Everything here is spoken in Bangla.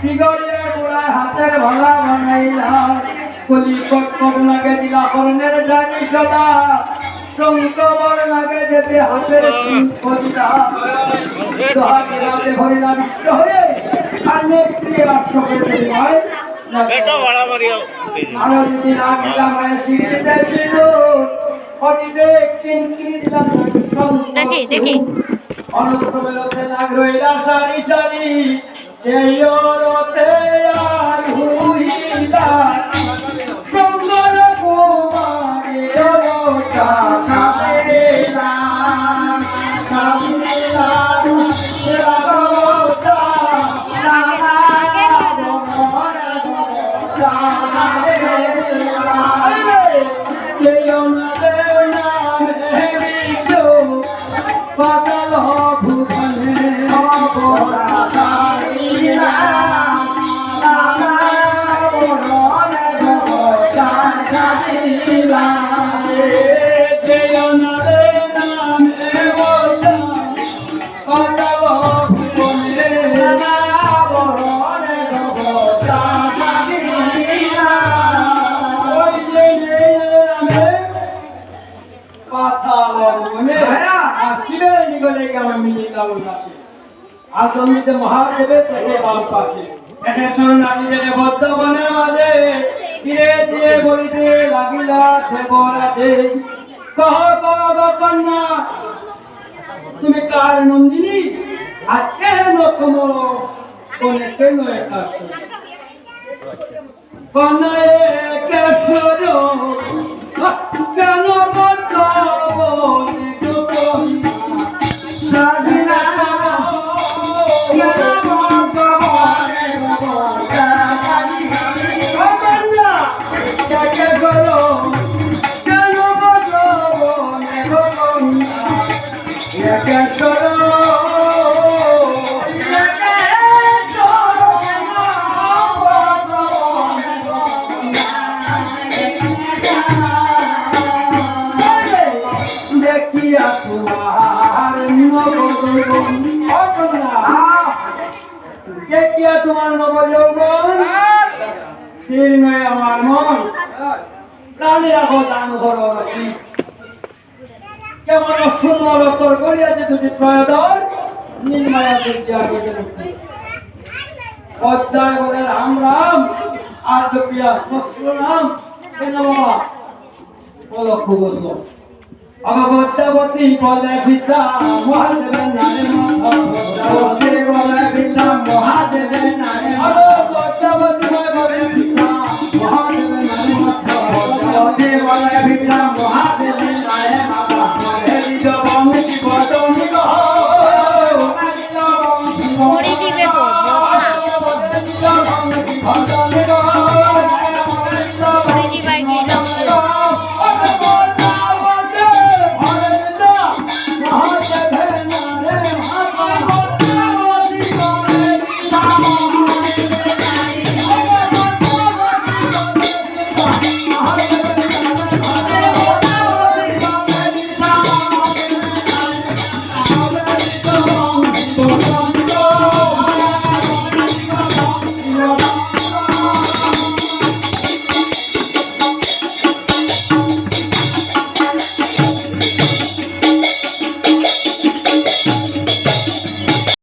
পিগড়িয়ে গোড়ায় হাতের ভালা বানাইলাম কলি কটকট লাগে দিলা করণের জানি সদা শঙ্কর লাগে যেতে হাতের কলিতা দোহাতে ভরিলা বিশ্ব হয়ে আর নেত্রী রাষ্ট্রকে হয় আরো যদি না দিলাম মায়ের স্মৃতিতে ছিল অটিতে কিনকিনি দিলাম দেখি অনুপ্রবেশে লাগ রইলা সারি সারি সেই রতে আর হুইলা সুন্দর কুমারী অবতা খাইলা খাইলা রাগবতা রাগবতা পাগল ভুবনে অবতারিলা বরণে ভগবানিলা জয়নরে নামে বসা পাগল ভুবনে বরণে ভগবানিলা ওই যে নামে পাতা বনে শিবের নিকটে আমার মিলে লালন আছে আসমিতে মহাদেবে থেকে বাম পাশে এসে শরণার্থীদের বদ্ধ বনের মাঝে ধীরে ধীরে বলিতে লাগিলা দেবরাতে কহ কহ কন্যা তুমি কার নন্দিনী আর কেন তোমার কোনে কেন একা কন্যা কেশর কেন বদ্ধ তোমার নব যৌবন শীর্ণয় আমার মন প্রাণী রাখো দান করো কেমন সুন্দর উত্তর করিয়াছে দুটি প্রয়োদর নির্মায়া দেখছে আগে অধ্যায় বলে রাম রাম আর দুপিয়া শস্ত্র রাম কেন বাবা বলো খুব অগবদ্যাবতী বলে পিতা মহাদেবের নামে বলে পিতা মহাদেবের